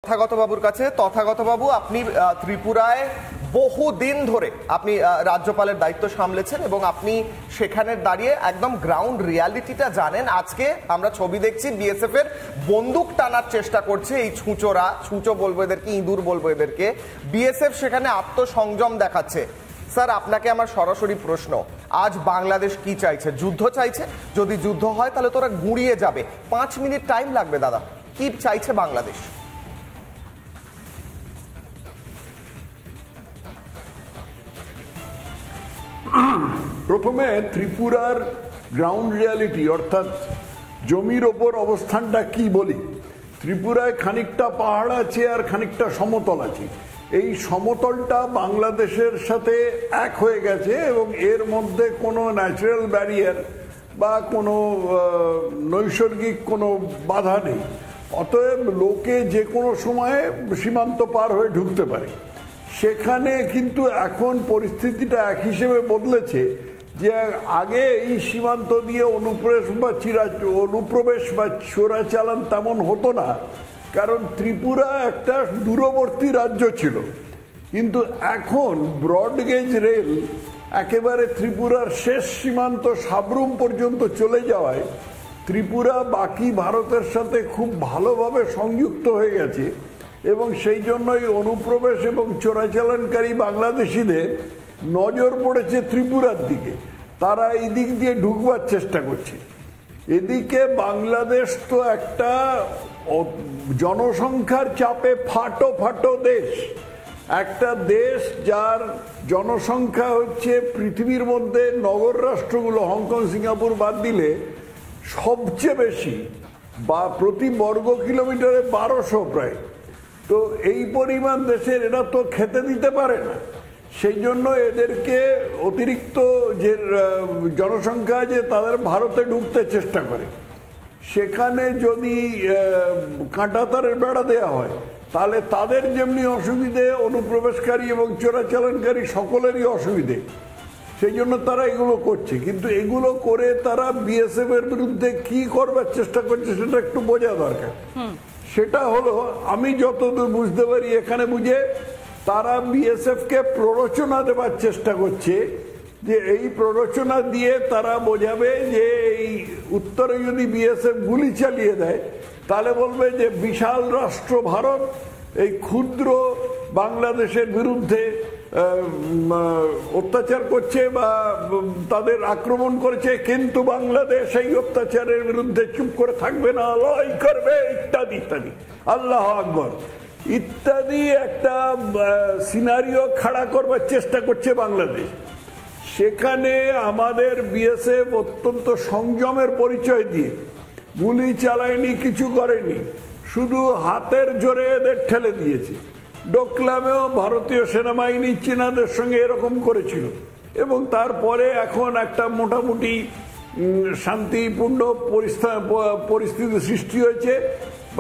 তথাগত বাবুর কাছে। তথাগত বাবু, আপনি ত্রিপুরায় বহুদিন ধরে আপনি রাজ্যপালের দায়িত্ব সামলেছেন এবং আপনি সেখানে দাঁড়িয়ে একদম গ্রাউন্ড রিয়ালিটিটা জানেন। আজকে আমরা ছবি দেখছি বিএসএফ এর বন্দুক টানার চেষ্টা করছে এই ছুঁচোরা, ছুঁচো বলবো এদেরকে, ইঁদুর বলবো এদেরকে। বিএসএফ সেখানে আত্মসংযম দেখাচ্ছে। স্যার, আপনাকে আমার সরাসরি প্রশ্ন, আজ বাংলাদেশ কি চাইছে? যুদ্ধ চাইছে? যদি যুদ্ধ হয় তাহলে তোরা গুঁড়িয়ে যাবে। 5 মিনিট টাইম লাগবে দাদা। কি চাইছে বাংলাদেশ? প্রথমে ত্রিপুরার গ্রাউন্ড রিয়ালিটি অর্থাৎ জমির ওপর অবস্থানটা কি বলি। ত্রিপুরায় খানিকটা পাহাড় আছে আর খানিকটা সমতল আছে। এই সমতলটা বাংলাদেশের সাথে এক হয়ে গেছে এবং এর মধ্যে কোনো ন্যাচারাল ব্যারিয়ার বা কোনো নৈসর্গিক কোনো বাধা নেই। অতএব লোকে যে কোনো সময়ে সীমান্ত পার হয়ে ঢুকতে পারে। সেখানে কিন্তু এখন পরিস্থিতিটা এক হিসেবে বদলেছে যে আগে এই সীমান্ত দিয়ে অনুপ্রবেশ বা চোরাচালান তেমন হতো না, কারণ ত্রিপুরা একটা দূরবর্তী রাজ্য ছিল। কিন্তু এখন ব্রডগেজ রেল একেবারে ত্রিপুরার শেষ সীমান্ত সাবরুম পর্যন্ত চলে যাওয়ায় ত্রিপুরা বাকি ভারতের সাথে খুব ভালোভাবে সংযুক্ত হয়ে গেছে এবং সেই জন্যই অনুপ্রবেশ এবং চোরাচালানকারী বাংলাদেশিদের নজর পড়েছে ত্রিপুরার দিকে। তারা এই দিক দিয়ে ঢুকবার চেষ্টা করছে। এদিকে বাংলাদেশ তো একটা জনসংখ্যার চাপে ফাটো দেশ, একটা দেশ যার জনসংখ্যা হচ্ছে পৃথিবীর মধ্যে নগর রাষ্ট্রগুলো হংকং সিঙ্গাপুর বাদ দিলে সবচেয়ে বেশি, বা প্রতি বর্গ কিলোমিটারে 1200 প্রায়। তো এই পরিমাণ দেশের এরা তো খেতে দিতে পারে না। সেই জন্য এদেরকে অতিরিক্ত যে জনসংখ্যা যে তাদের ভারতে ঢুকতে চেষ্টা করে, সেখানে যদি কাঁটাতারের বেড়া দেওয়া হয় তাহলে তাদের যেমনি অসুবিধে, অনুপ্রবেশকারী এবং চোরাচালানকারী সকলেরই অসুবিধে। সেই জন্য তারা এগুলো করছে। কিন্তু এগুলো করে তারা বিএসএফ এর বিরুদ্ধে কি করবার চেষ্টা করছে সেটা একটু বোঝা দরকার। সেটা হলো, আমি যতদূর বুঝতে পারি এখানে বুঝে তারা বিএসএফ কে প্ররোচনা দেবার চেষ্টা করছে যে এই প্ররোচনা দিয়ে তারা বোঝাবে যে এই উত্তরে যদি বিএসএফ গুলি চালিয়ে দেয় তাহলে বলবে যে বিশাল রাষ্ট্র ভারত এই ক্ষুদ্র বাংলাদেশের বিরুদ্ধে অত্যাচার করছে বা তাদের আক্রমণ করেছে, কিন্তু বাংলাদেশ এই অত্যাচারের বিরুদ্ধে চুপ করে থাকবে না, লড়াই করবে, ইত্যাদি ইত্যাদি, আল্লাহ আকবর ইত্যাদি একটা সিনারিও খাড়া করবার চেষ্টা করছে বাংলাদেশ। সেখানে আমাদের বিএসএফ অত্যন্ত সংযমের পরিচয় দিয়ে গুলি চালায়নি, কিছু করেনি, শুধু হাতের জোরে এদের ঠেলে দিয়েছে। ডোকলামেও ভারতীয় সেনাবাহিনী চীনাদের সঙ্গে এরকম করেছিল এবং তারপরে এখন একটা মোটামুটি শান্তিপূর্ণ পরিস্থিতি সৃষ্টি হয়েছে।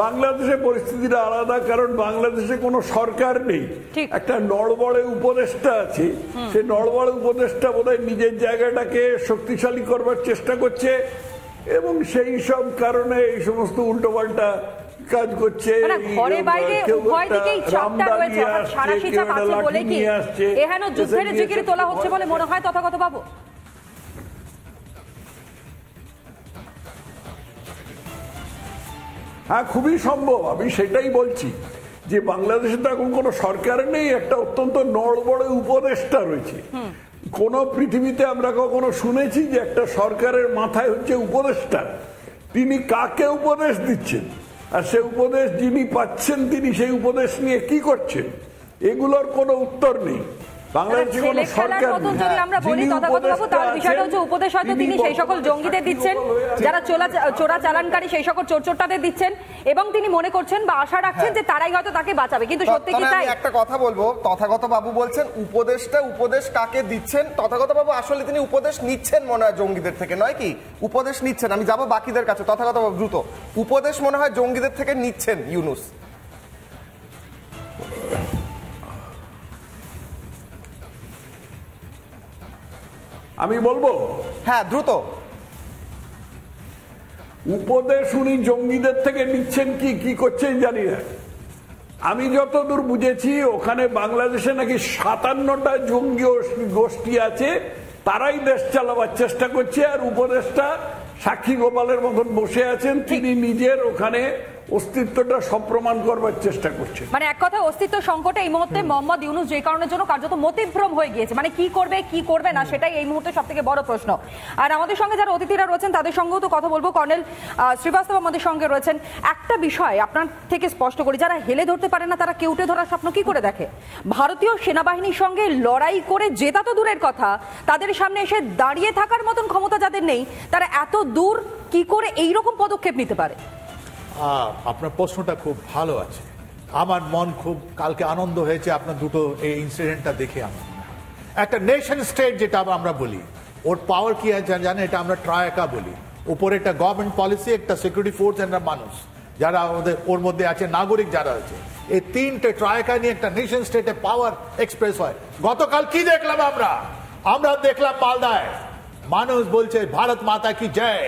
বাংলাদেশে পরিস্থিতিটা আলাদা, কারণ বাংলাদেশে কোনো সরকার নেই, একটা নড়বড়ে উপদেষ্টা আছে। সেই নড়বড়ে উপদেষ্টা বোধহয় নিজের জায়গাটাকে শক্তিশালী করবার চেষ্টা করছে এবং সেই সব কারণে এই সমস্ত উল্টোপাল্টা কাজ করছে। ঘরে বাইরে উভয় দিকেই চাপটা রয়েছে, সারাশি চাপ আছে বলে কি এহেন যুদ্ধের জিগির তোলা হচ্ছে বলে মনে হয় তথাগত বাবু? হ্যাঁ, খুবই সম্ভব। আমি সেটাই বলছি যে বাংলাদেশে তো এখন কোনো সরকার নেই, একটা অত্যন্ত নড়বড়ে উপদেষ্টা রয়েছে। কোন পৃথিবীতে আমরা কখনো শুনেছি যে একটা সরকারের মাথায় হচ্ছে উপদেষ্টা? তিনি কাকে উপদেশ দিচ্ছেন আর সে উপদেশ যিনি পাচ্ছেন তিনি সেই উপদেশ নিয়ে কি করছেন, এগুলোর কোনো উত্তর নেই। বাংলাদেশে কোনো সরকার নেই। যদি আমরা বলি তথাগত বাবু, তার বিষয়টা হচ্ছে উপদেশ হয়তো তিনি সেই সকল জঙ্গিদের দিচ্ছেন যারা চোরা চালানকারী, সেই সকল চোরচোরটাদের দিচ্ছেন এবং তিনি মনে করছেন বা আশা রাখছেন যে তারাই হয়তো তাকে বাঁচাবে। কিন্তু সত্যি কি তাই? একটা কথা বলবো, তথাগত বাবু বলছেন উপদেশ কাকে দিচ্ছেন? তথাগত বাবু আসলে তিনি উপদেশ নিচ্ছেন মনে হয় জঙ্গিদের থেকে, নয় কি? উপদেশ নিচ্ছেন। আমি যাবো বাকিদের কাছে। তথাগত বাবু দ্রুত। উপদেশ মনে হয় জঙ্গিদের থেকে নিচ্ছেন ইউনুস। আমি বলবো হ্যাঁ দ্রুত। উপদেশ উনি জঙ্গিদের থেকে নিচ্ছেন কি করছেন জানি না, আমি যতদূর বুঝেছি ওখানে বাংলাদেশে নাকি 57টা জঙ্গি গোষ্ঠী আছে, তারাই দেশ চালাবার চেষ্টা করছে। আর উপদেষ্টা সাক্ষী গোপালের মতন বসে আছেন, তিনি নিজের ওখানে অস্তিত্বটা সপ্রমাণ করবার চেষ্টা করছে। মানে এক কথা অস্তিত্ব সংকটে এই মুহূর্তে মোহাম্মদ ইউনূস যে কারণের জন্য কার্যত মতিভ্রম হয়ে গিয়েছে, মানে কি করবে কি করবে না সেটাই এই মুহূর্তে সব থেকে বড় প্রশ্ন। আর আমাদের সঙ্গে যারা অতিথিরা রয়েছেন তাদের সঙ্গেও তো কথা বলবো। কর্নেল শ্রীবাস্তব আমাদের সঙ্গে রয়েছেন। একটা বিষয় আপনার থেকে স্পষ্ট করি, যারা হেলে ধরতে পারে না তারা কেউটে ধরার স্বপ্ন কি করে দেখে? ভারতীয় সেনাবাহিনীর সঙ্গে লড়াই করে জেতা তো দূরের কথা, তাদের সামনে এসে দাঁড়িয়ে থাকার মতন ক্ষমতা যাদের নেই, তারা এত দূর কি করে এইরকম পদক্ষেপ নিতে পারে? আপনার প্রশ্নটা খুব ভালো আছে। আমার মন খুব কালকে আনন্দ হয়েছে আপনার দুটো এই ইনসিডেন্টটা দেখে। আমার একটা নেশন স্টেট যেটা আমরা বলি, ওর পাওয়ার কি আছে জানেন? এটা আমরা ট্রায়াকা বলি। উপরে একটা গভর্নমেন্ট পলিসি, একটা সিকিউরিটি ফোর্স, একটা মানুষ যারা ওর মধ্যে আছে, নাগরিক যারা আছে, এই তিনটে ট্রায়াকা নিয়ে একটা নেশন স্টেটে পাওয়ার এক্সপ্রেস হয়। গতকাল কি দেখলাম আমরা দেখলাম মালদায় মানুষ বলছে ভারত মাতা কি জয়,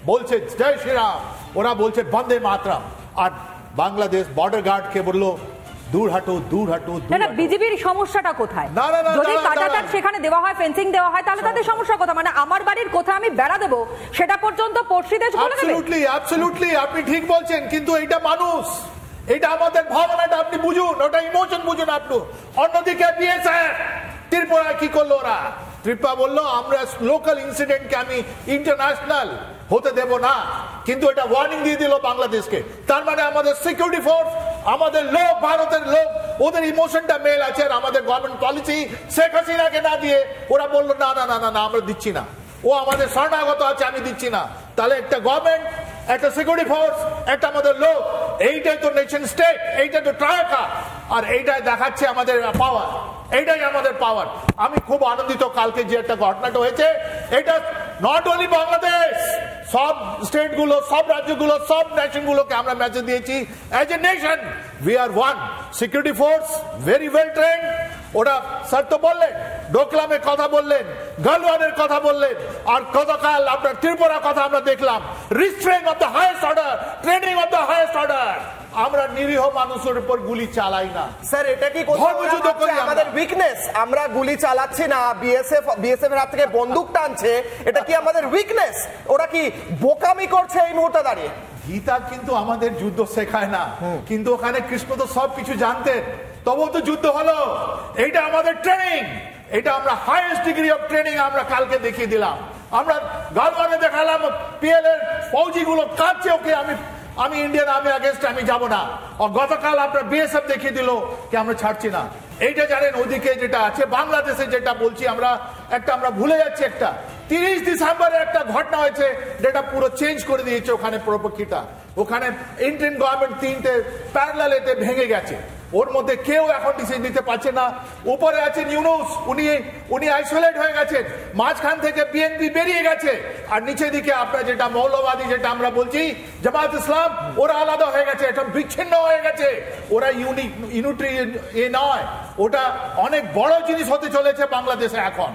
বলছে জয় শ্রীরাম, ওরা বলছে বন্দে মাতরম। আর বাংলাদেশ বর্ডার গার্ড কে বললো দূর হাঁটো দূর হাঁটো। না, বিজেপির সমস্যাটা কোথায়? যদি কাটাতার সেখানে দেওয়া হয়, ফেন্সিং দেওয়া হয়, তাহলে তাদের সমস্যা কোথায়? মানে আমার বাড়ির কোথায় আমি বেড়া দেবো সেটা পর্যন্ত পড়শি দেশ বলে দেবে? অ্যাবসলিউটলি আপনি ঠিক বলছেন, কিন্তু এটা মানুষ, এটা আমাদের ভাবনাটা আপনি বুঝুন, ওটা ইমোশন বুঝুন আপনি। অন্যদিকে বিএসএফ ত্রিপুরায় কি করলো? ওরা ত্রিপুরা বললো আমরা লোকাল ইনসিডেন্টকে আমি ইন্টারন্যাশনাল হতে দেব না, কিন্তু এটা ওয়ার্নিং দিয়ে দিল বাংলাদেশকে। তার মানে আমাদের সিকিউরিটি ফোর্স, আমাদের লোক, ভারতের লোক, ওদের ইমোশনটা মেল আছে। আর আমাদের গভর্নমেন্ট পলিসি শেখ হাসিনাকে না দিয়ে ওরা বললো না না না না আমরা দিচ্ছি না, ও আমাদের শরণাগত আছে, আমি দিচ্ছি না। তাহলে একটা গভর্নমেন্ট, একটা সিকিউরিটি ফোর্স, একটা আমাদের লোক, এইটাই তো নেশন স্টেট, এইটা তো ট্রায়াকা। আর এইটাই দেখাচ্ছে আমাদের পাওয়ার, এইটাই আমাদের পাওয়ার। আমি খুব আনন্দিত কালকে যে একটা ঘটনাটা হয়েছে। এটা নট অনলি বাংলাদেশ, সব স্টেট গুলো, সব রাজ্যগুলো, সব নেশন গুলোকে আমরা মেসেজ দিয়েছি, as a nation we are one. Security force very well trend, ওরা স্যার তো বললেন, ডোকলামের কথা বললেন, গালওয়ানের কথা বললেন, আর গতকাল আপনার ত্রিপুরা কথা আমরা দেখলাম। Restraint of the highest order, training of the highest order. আমরা নিরীহ মানুষের উপর গুলি চালাই না স্যার। এটা কি আমাদের উইকনেস? আমরা গুলি চালাচ্ছি না, বিএসএফ এর হাত থেকে বন্দুক টানছে, এটা কি আমাদের উইকনেস? ওরা কি বোকামি করছে এই মুহূর্তে দাঁড়িয়ে? গীতা কিন্তু আমাদের যুদ্ধ শেখায় না, কিন্তু ওখানে কৃষ্ণ তো সবকিছু জানতেন, তবুও তো যুদ্ধ হলো। এইটা আমাদের ট্রেনিং, এটা আমরা হাইয়েস্ট ডিগ্রি অফ ট্রেনিং আমরা কালকে দেখিয়ে দিলাম। আমরা গালওয়ানে দেখালাম পিএল এর ফৌজি গুলো কাঁদছে, ওকে আমি ইন্ডিয়ান আর্মি अगेंस्ट আমি যাব না। আর গতকাল আপনার বিএসএফ দেখিয়ে দিল কি আমরা ছাড়ছি না। এইটা জানেন ওদিকে যেটা আছে বাংলাদেশে, যেটা বলছি আমরা ভুলে যাচ্ছি। একটা 30 ডিসেম্বরে একটা ঘটনা হয়েছে যেটা পুরো চেঞ্জ করে দিয়েছে ওখানে প্রপক্ষিটা। ওখানে ইন্ডিয়ান গভর্নমেন্ট তিনটে প্যারালাল এতে ভেঙে গেছে, ওর মধ্যে কেউ এখন ডিসিশন নিতে পারছে না। উপরে আছেন ইউনূস, উনি আইসোলেট হয়ে গেছেন, মাঝখান থেকে বিএনপি বেরিয়ে গেছে, আর নিচে দিকে আপনার যেটা মৌলবাদী যেটা আমরা বলছি জামাত ইসলাম, ওরা আলাদা হয়ে গেছে, এটা বিচ্ছিন্ন হয়ে গেছে। ওরা ইউনিটি নয়, ওটা অনেক বড় জিনিস হতে চলেছে বাংলাদেশে এখন।